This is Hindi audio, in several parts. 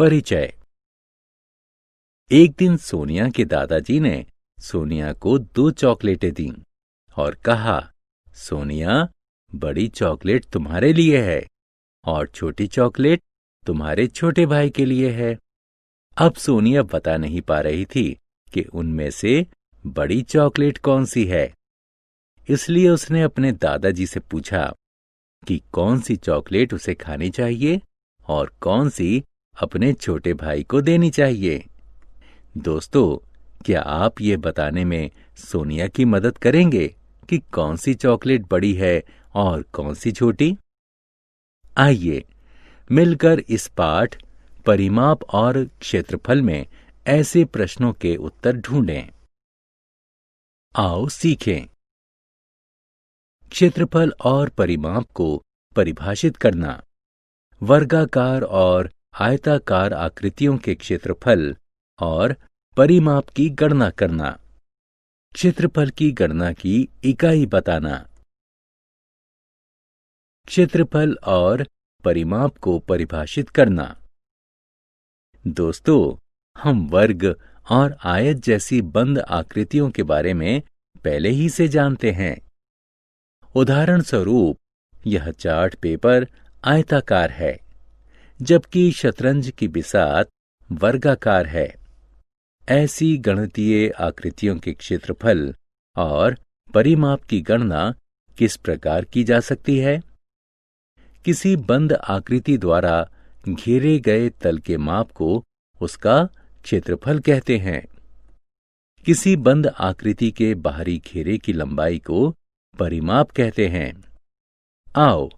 परिचय। एक दिन सोनिया के दादाजी ने सोनिया को 2 चॉकलेटें दीं और कहा, सोनिया, बड़ी चॉकलेट तुम्हारे लिए है और छोटी चॉकलेट तुम्हारे छोटे भाई के लिए है। अब सोनिया बता नहीं पा रही थी कि उनमें से बड़ी चॉकलेट कौन सी है, इसलिए उसने अपने दादाजी से पूछा कि कौन सी चॉकलेट उसे खानी चाहिए और कौन सी अपने छोटे भाई को देनी चाहिए। दोस्तों, क्या आप ये बताने में सोनिया की मदद करेंगे कि कौन सी चॉकलेट बड़ी है और कौन सी छोटी? आइए मिलकर इस पाठ परिमाप और क्षेत्रफल में ऐसे प्रश्नों के उत्तर ढूंढें। आओ सीखें। क्षेत्रफल और परिमाप को परिभाषित करना। वर्गाकार और आयताकार आकृतियों के क्षेत्रफल और परिमाप की गणना करना। क्षेत्रफल की गणना की इकाई बताना। क्षेत्रफल और परिमाप को परिभाषित करना। दोस्तों, हम वर्ग और आयत जैसी बंद आकृतियों के बारे में पहले ही से जानते हैं। उदाहरण स्वरूप, यह चार्ट पेपर आयताकार है, जबकि शतरंज की बिसात वर्गाकार है। ऐसी गणितीय आकृतियों के क्षेत्रफल और परिमाप की गणना किस प्रकार की जा सकती है? किसी बंद आकृति द्वारा घेरे गए तल के माप को उसका क्षेत्रफल कहते हैं। किसी बंद आकृति के बाहरी घेरे की लंबाई को परिमाप कहते हैं। आओ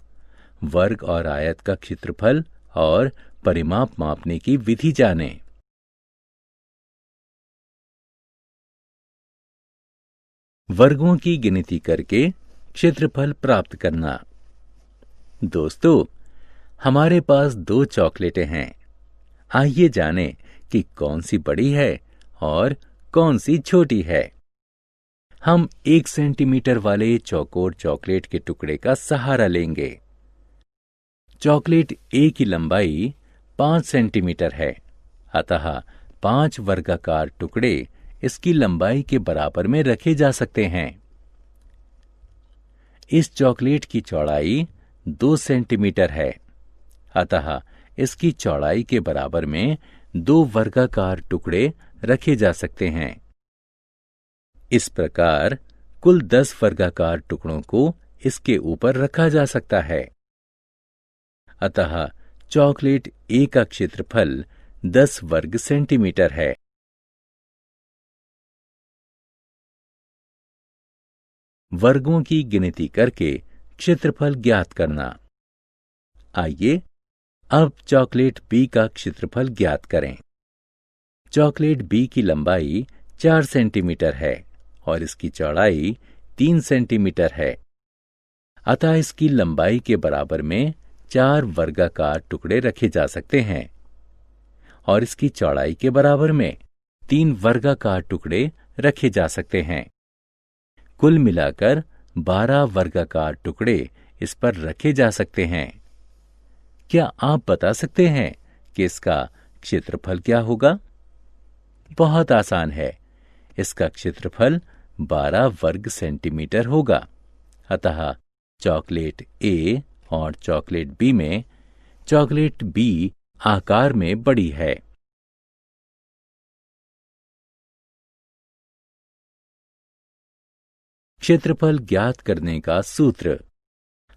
वर्ग और आयत का क्षेत्रफल और परिमाप मापने की विधि जानें। वर्गों की गिनती करके क्षेत्रफल प्राप्त करना। दोस्तों, हमारे पास 2 चॉकलेटें हैं। आइए जानें कि कौन सी बड़ी है और कौन सी छोटी है। हम 1 सेंटीमीटर वाले चौकोर चॉकलेट के टुकड़े का सहारा लेंगे। चॉकलेट ए की लंबाई 5 सेंटीमीटर है, अतः 5 वर्गाकार टुकड़े इसकी लंबाई के बराबर में रखे जा सकते हैं। इस चॉकलेट की चौड़ाई 2 सेंटीमीटर है, अतः इसकी चौड़ाई के बराबर में 2 वर्गाकार टुकड़े रखे जा सकते हैं। इस प्रकार कुल 10 वर्गाकार टुकड़ों को इसके ऊपर रखा जा सकता है। अतः चॉकलेट ए का क्षेत्रफल 10 वर्ग सेंटीमीटर है। वर्गों की गिनती करके क्षेत्रफल ज्ञात करना। आइए अब चॉकलेट बी का क्षेत्रफल ज्ञात करें। चॉकलेट बी की लंबाई 4 सेंटीमीटर है और इसकी चौड़ाई 3 सेंटीमीटर है, अतः इसकी लंबाई के बराबर में 4 वर्गाकार टुकड़े रखे जा सकते हैं और इसकी चौड़ाई के बराबर में 3 वर्गाकार टुकड़े रखे जा सकते हैं। कुल मिलाकर 12 वर्गाकार टुकड़े इस पर रखे जा सकते हैं। क्या आप बता सकते हैं कि इसका क्षेत्रफल क्या होगा? बहुत आसान है। इसका क्षेत्रफल 12 वर्ग सेंटीमीटर होगा। अतः चॉकलेट ए और चॉकलेट बी में चॉकलेट बी आकार में बड़ी है। क्षेत्रफल ज्ञात करने का सूत्र।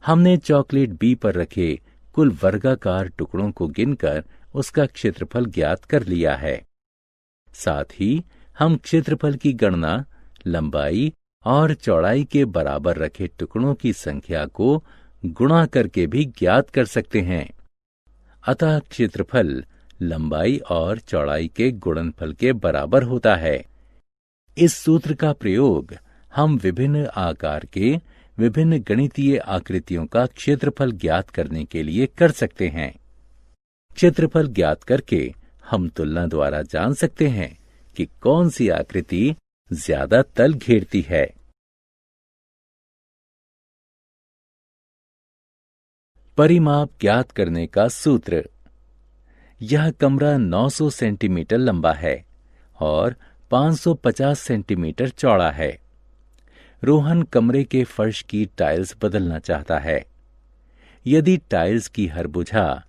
हमने चॉकलेट बी पर रखे कुल वर्गाकार टुकड़ों को गिनकर उसका क्षेत्रफल ज्ञात कर लिया है। साथ ही हम क्षेत्रफल की गणना लंबाई और चौड़ाई के बराबर रखे टुकड़ों की संख्या को गुणा करके भी ज्ञात कर सकते हैं। अतः क्षेत्रफल लंबाई और चौड़ाई के गुणनफल के बराबर होता है। इस सूत्र का प्रयोग हम विभिन्न आकार के विभिन्न गणितीय आकृतियों का क्षेत्रफल ज्ञात करने के लिए कर सकते हैं। क्षेत्रफल ज्ञात करके हम तुलना द्वारा जान सकते हैं कि कौन सी आकृति ज्यादा तल घेरती है। परिमाप ज्ञात करने का सूत्र। यह कमरा 900 सेंटीमीटर लंबा है और 550 सेंटीमीटर चौड़ा है। रोहन कमरे के फर्श की टाइल्स बदलना चाहता है। यदि टाइल्स की हर भुजा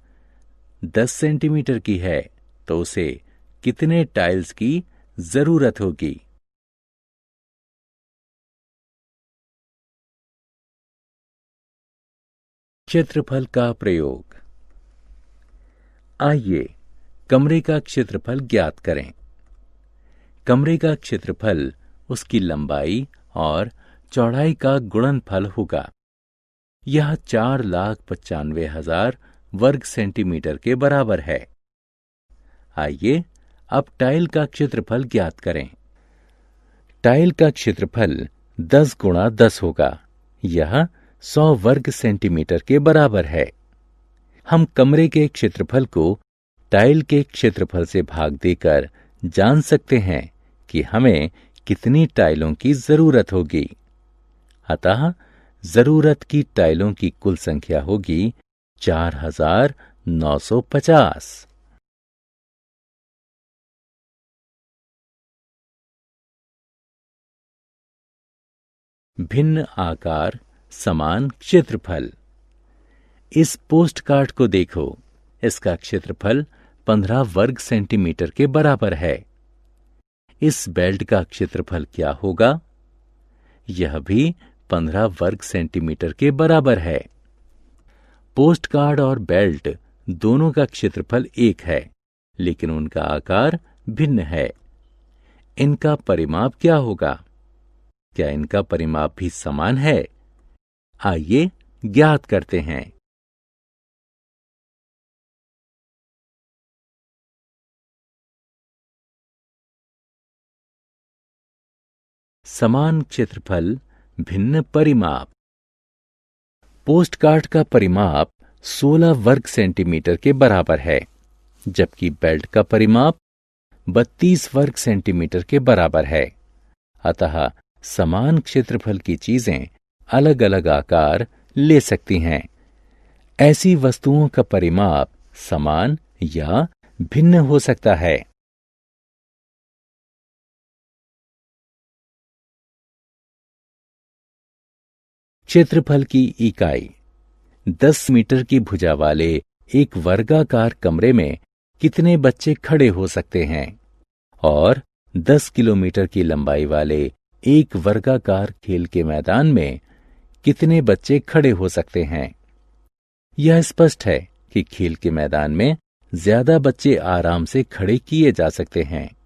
10 सेंटीमीटर की है तो उसे कितने टाइल्स की जरूरत होगी? क्षेत्रफल का प्रयोग। आइए कमरे का क्षेत्रफल ज्ञात करें। कमरे का क्षेत्रफल उसकी लंबाई और चौड़ाई का गुणनफल होगा। यह 4,95,000 वर्ग सेंटीमीटर के बराबर है। आइए अब टाइल का क्षेत्रफल ज्ञात करें। टाइल का क्षेत्रफल 10 गुणा 10 होगा। यह 100 वर्ग सेंटीमीटर के बराबर है। हम कमरे के क्षेत्रफल को टाइल के क्षेत्रफल से भाग देकर जान सकते हैं कि हमें कितनी टाइलों की जरूरत होगी। अतः जरूरत की टाइलों की कुल संख्या होगी 4,950। भिन्न आकार समान क्षेत्रफल। इस पोस्ट कार्ड को देखो। इसका क्षेत्रफल 15 वर्ग सेंटीमीटर के बराबर है। इस बेल्ट का क्षेत्रफल क्या होगा? यह भी 15 वर्ग सेंटीमीटर के बराबर है। पोस्ट कार्ड और बेल्ट दोनों का क्षेत्रफल एक है, लेकिन उनका आकार भिन्न है। इनका परिमाप क्या होगा? क्या इनका परिमाप भी समान है? आइए ज्ञात करते हैं। समान क्षेत्रफल, भिन्न परिमाप। पोस्ट कार्ड का परिमाप 16 वर्ग सेंटीमीटर के बराबर है, जबकि बेल्ट का परिमाप 32 वर्ग सेंटीमीटर के बराबर है। अतः समान क्षेत्रफल की चीजें अलग अलग आकार ले सकती हैं। ऐसी वस्तुओं का परिमाप समान या भिन्न हो सकता है। क्षेत्रफल की इकाई। 10 मीटर की भुजा वाले एक वर्गाकार कमरे में कितने बच्चे खड़े हो सकते हैं? और 10 किलोमीटर की लंबाई वाले एक वर्गाकार खेल के मैदान में कितने बच्चे खड़े हो सकते हैं? यह स्पष्ट है कि खेल के मैदान में ज्यादा बच्चे आराम से खड़े किए जा सकते हैं।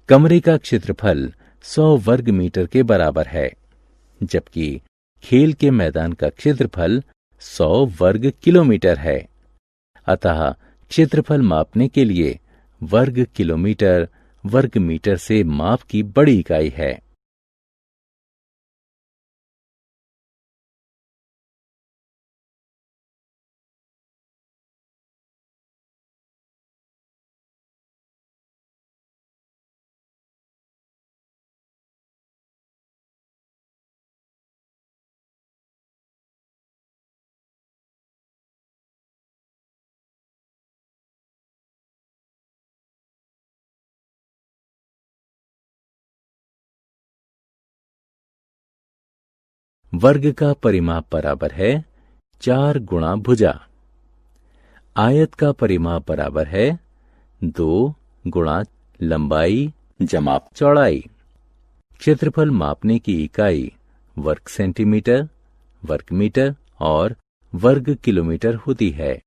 कमरे का क्षेत्रफल 100 वर्ग मीटर के बराबर है, जबकि खेल के मैदान का क्षेत्रफल 100 वर्ग किलोमीटर है। अतः क्षेत्रफल मापने के लिए वर्ग किलोमीटर वर्ग मीटर से माप की बड़ी इकाई है। वर्ग का परिमाप बराबर है 4 गुणा भुजा। आयत का परिमाप बराबर है 2 गुणा लंबाई जमा चौड़ाई। क्षेत्रफल मापने की इकाई वर्ग सेंटीमीटर, वर्ग मीटर और वर्ग किलोमीटर होती है।